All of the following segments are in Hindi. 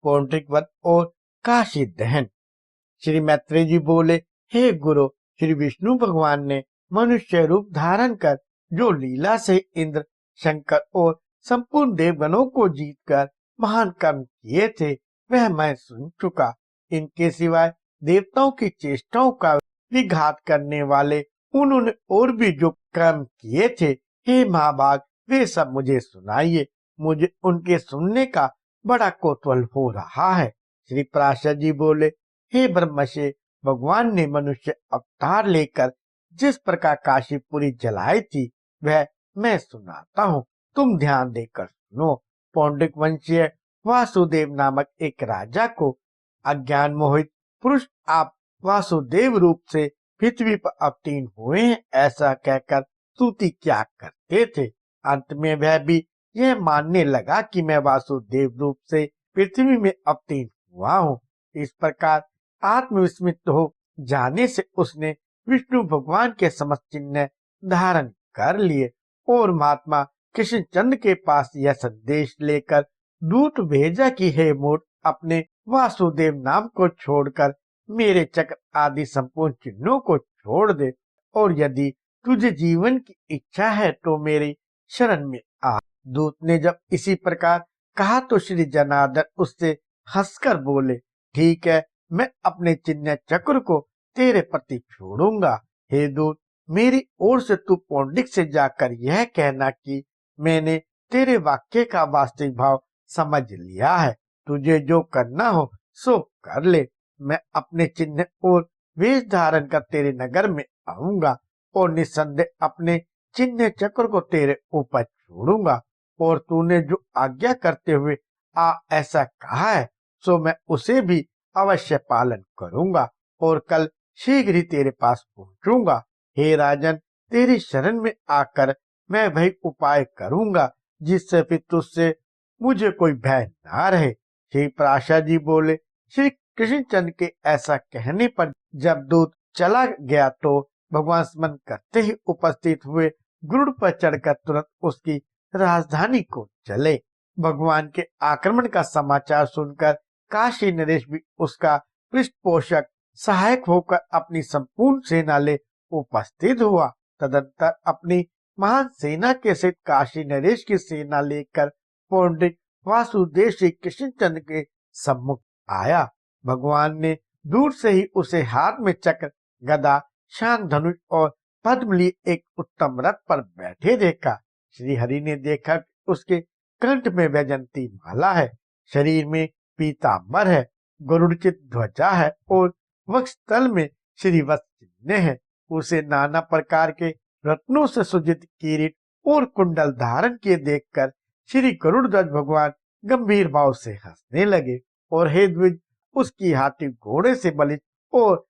पौंड्रिक वध और काशी दहन। श्री मैत्रेय जी बोले, हे गुरु, श्री विष्णु भगवान ने मनुष्य रूप धारण कर जो लीला से इंद्र, शंकर और संपूर्ण देवगणों को जीतकर महान कर्म किए थे वह मैं सुन चुका। इनके सिवाय देवताओं की चेष्टाओं का विघात करने वाले उन्होंने और भी जो कर्म किए थे, हे महाभाग, वे सब मुझे सुनाइए। मुझे उनके सुनने का बड़ा कौतूहल हो रहा है। श्री पराशर जी बोले, हे ब्रह्मर्षि, भगवान ने मनुष्य अवतार लेकर जिस प्रकार काशीपुरी जलाई थी वह मैं सुनाता हूँ, तुम ध्यान देकर सुनो। पौंड्रिक वंशीय वासुदेव नामक एक राजा को अज्ञान मोहित पुरुष आप वासुदेव रूप से पृथ्वी पर अवतीर्ण हुए हैं ऐसा कहकर स्तुति क्या करते थे। अंत में वह भी यह मानने लगा कि मैं वासुदेव रूप से पृथ्वी में अवतीर्ण हुआ हूँ। इस प्रकार आत्मविस्मित हो जाने से उसने विष्णु भगवान के समस्त चिन्ह धारण कर लिए और महात्मा कृष्णचंद्र के पास यह संदेश लेकर दूत भेजा कि हे मूर्ख, अपने वासुदेव नाम को छोड़कर मेरे चक्र आदि संपूर्ण चिन्हों को छोड़ दे और यदि तुझे जीवन की इच्छा है तो मेरी शरण में आ। दूत ने जब इसी प्रकार कहा तो श्री जनार्दन उससे हंसकर बोले, ठीक है, मैं अपने चिन्ह चक्र को तेरे प्रति छोड़ूंगा। हे दूत, मेरी ओर से तू पौंड्रिक से जाकर यह कहना कि मैंने तेरे वाक्य का वास्तविक भाव समझ लिया है। तुझे जो करना हो सो कर ले। मैं अपने चिन्ह और वेश धारण कर तेरे नगर में आऊंगा और निस्संदेह अपने चिन्ह चक्र को तेरे ऊपर छोड़ूंगा और तूने जो आज्ञा करते हुए ऐसा कहा है सो मैं उसे भी अवश्य पालन करूंगा और कल शीघ्र ही तेरे पास पहुंचूंगा। हे राजन, तेरी शरण में आकर मैं वही उपाय करूंगा जिससे फिर तुझसे मुझे कोई भय ना रहे। श्री पराशर जी बोले, श्री कृष्णचंद्र के ऐसा कहने पर जब दूत चला गया तो भगवान स्मरण करते ही उपस्थित हुए गरुड़ पर चढ़कर तुरंत उसकी राजधानी को चले। भगवान के आक्रमण का समाचार सुनकर काशी नरेश भी उसका पृष्ठपोषक सहायक होकर अपनी संपूर्ण सेना ले उपस्थित हुआ। तदंतर अपनी महान सेना के सहित काशी नरेश की सेना लेकर पौंड्रिक वासुदेव श्री कृष्णचंद्र के सम्मुख आया। भगवान ने दूर से ही उसे हाथ में चक्र, गदा, शांग धनुष और पद्म लिए एक उत्तम रथ पर बैठे देखा। श्री हरि ने देखा कि उसके कंठ में वैजंती माला है, शरीर में पीतांबर है, गरुड़चित ध्वजा है और वक्षस्थल में श्रीवत्स चिन्ह है। उसे नाना प्रकार के रत्नों से सुजित किरीट और कुंडल धारण किए देखकर श्री गरुड़ध्वज भगवान गंभीर भाव से हंसने लगे और हे द्विज, उसकी हाथी घोड़े से बलित और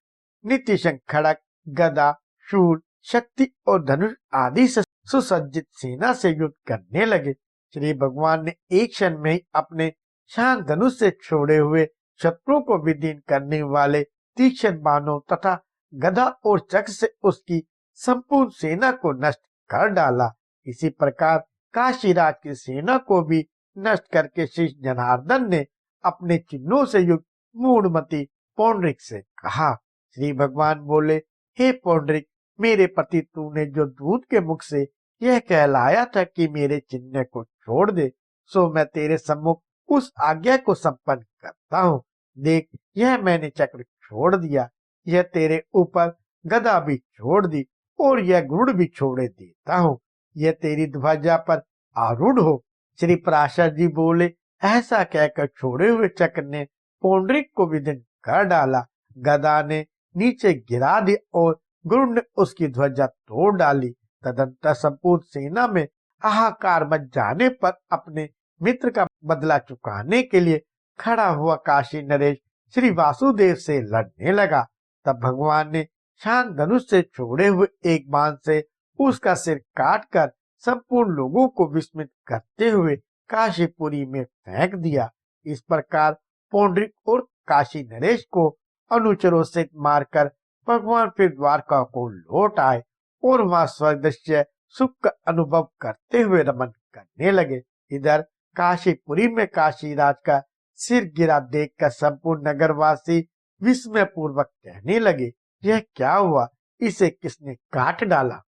नीतिशंख, खड़ग, गदा, शूल, शक्ति और धनुष आदि से सुसज्जित सेना से युद्ध करने लगे। श्री भगवान ने एक क्षण में ही अपने शांग धनुष से छोड़े हुए शत्रुओं को विदीर्ण करने वाले तीक्ष्ण बाणों तथा गदा और चक्र से उसकी संपूर्ण सेना को नष्ट कर डाला। इसी प्रकार काशीराज की सेना को भी नष्ट करके श्री जनार्दन ने अपने चिन्हों से युक्त मूढ़मती पौंड्रिक से कहा। श्री भगवान बोले, हे पौंड्रिक, मेरे प्रति तूने जो दूत के मुख से यह कहलाया था कि मेरे चिन्ह को छोड़ दे, सो मैं तेरे सम्मुख उस आज्ञा को संपन्न करता हूँ। देख, यह मैंने चक्र छोड़ दिया, यह तेरे ऊपर गदा भी छोड़ दी और यह गरुड़ भी छोड़े देता हूँ। यह तेरी ध्वजा पर आरूढ़ हो। श्री पराशर जी बोले, ऐसा कहकर छोड़े हुए चक्र ने पौंड्रिक को विदीर्ण कर डाला, गदा ने नीचे गिरा दी और गरुड़ ने उसकी ध्वजा तोड़ डाली। तदंतर संपूर्ण सेना में हाहाकार मच जाने पर अपने मित्र का बदला चुकाने के लिए खड़ा हुआ काशी नरेश श्री वासुदेव से लड़ने लगा। तब भगवान ने शांग धनुष से छोड़े हुए एक बाण से उसका सिर काटकर संपूर्ण लोगों को विस्मित करते हुए काशीपुरी में फेंक दिया। इस प्रकार पौंड्रिक और काशी नरेश को अनुचरों से मारकर भगवान फिर द्वारका को लौट आए और वहां स्वर्गदृश्य सुख का अनुभव करते हुए रमन करने लगे। इधर काशीपुरी में काशीराज का सिर गिरा देखकर संपूर्ण नगरवासी विस्मय पूर्वक कहने लगे, यह क्या हुआ? इसे किसने काट डाला?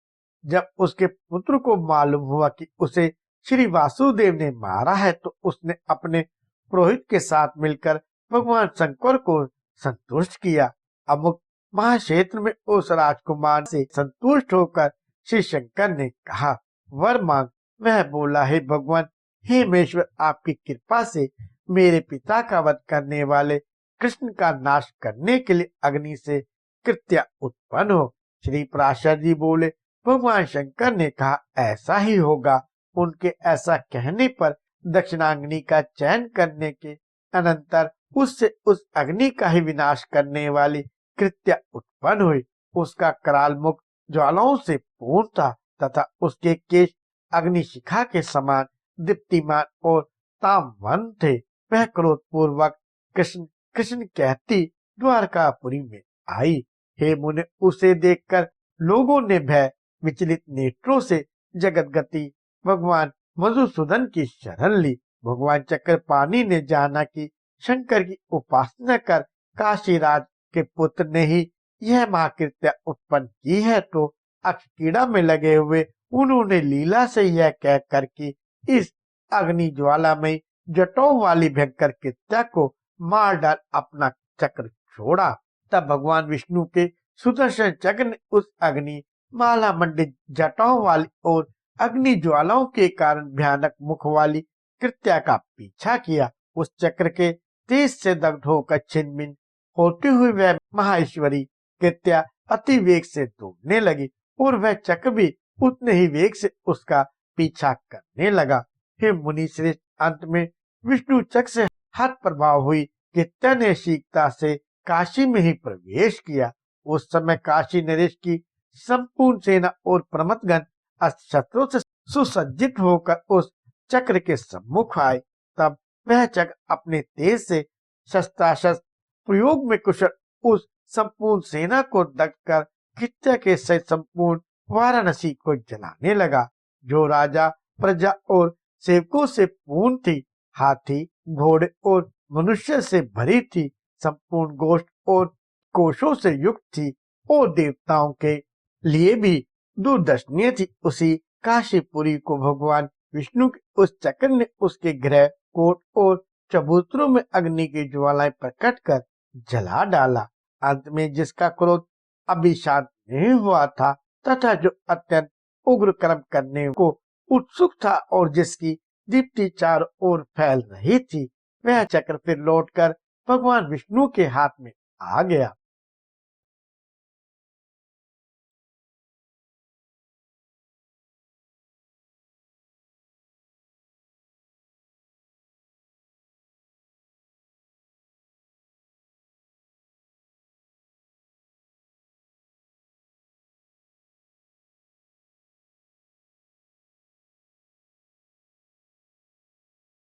जब उसके पुत्र को मालूम हुआ कि उसे श्री वासुदेव ने मारा है तो उसने अपने पुरोहित के साथ मिलकर भगवान शंकर को संतुष्ट किया। अमुक महाक्षेत्र में उस राजकुमार से संतुष्ट होकर श्री शंकर ने कहा, वर मांग। वह बोला, हे भगवान, हे महेश्वर, आपकी कृपा से मेरे पिता का वध करने वाले कृष्ण का नाश करने के लिए अग्नि से कृत्या उत्पन्न हो। श्री पराशर जी बोले, भगवान शंकर ने कहा, ऐसा ही होगा। उनके ऐसा कहने पर दक्षिणाग्नि का चयन करने के अनंतर उससे उस अग्नि का ही विनाश करने वाली कृत्या उत्पन्न हुई। उसका कराल मुख ज्वालाओं से पूर्ण था तथा उसके केश अग्निशिखा के समान दीप्तिमान और तामवन थे। वह क्रोध पूर्वक कृष्ण कृष्ण कहती द्वारकापुरी में आई। हे मुने, उसे देखकर लोगों ने भय विचलित नेत्रों से जगतगति भगवान मधुसूदन की शरण ली। भगवान चक्रपाणि ने जाना कि शंकर की उपासना कर काशीराज के पुत्र ने ही यह महाकृत्या उत्पन्न की है तो अक्षकीड़ा में लगे हुए उन्होंने लीला से यह कहकर कि इस अग्नि ज्वाला में जटों वाली भयंकर कृत्या को मार डाल अपना चक्र छोड़ा। तब भगवान विष्णु के सुदर्शन चक्र ने उस अग्नि माला मंडित जटाओं वाली और अग्नि ज्वालाओं के कारण भयानक मुख वाली कृत्या का पीछा किया। उस चक्र के तेज से दग्ध होकर छिन्न होते हुए वह महाईश्वरी कृत्या अति वेग से दौड़ने लगी और वह चक्र भी उतने ही वेग से उसका पीछा करने लगा। हे मुनि श्रेष्ठ, अंत में विष्णु चक्र से हत प्रभाव हुई कृत्या ने शीघ्रता से काशी में ही प्रवेश किया। उस समय काशी नरेश की संपूर्ण सेना और प्रमथगण शस्त्रों से सुसज्जित होकर उस चक्र के सम्मुख आए। तब वह चक्र अपने तेज से शस्त्रास्त्र प्रयोग में कुशल उस संपूर्ण सेना को दग्ध कर कृत्या के सहित संपूर्ण वाराणसी को जलाने लगा, जो राजा प्रजा और सेवकों से पूर्ण थी। हाथी, घोड़े और मनुष्य से भरी थी, संपूर्ण गोष्ठ और कोशों से युक्त थी और देवताओं के लिए भी दूरदर्शनीय थी। उसी काशीपुरी को भगवान विष्णु के उस चक्र ने उसके गृह, कोट और चबूतरों में अग्नि की ज्वालाएं प्रकट कर जला डाला। अंत में जिसका क्रोध अभी शांत नहीं हुआ था तथा जो अत्यंत उग्र कर्म करने को उत्सुक था और जिसकी दीप्ति चारों ओर फैल रही थी, वह चक्र फिर लौटकर भगवान विष्णु के हाथ में आ गया।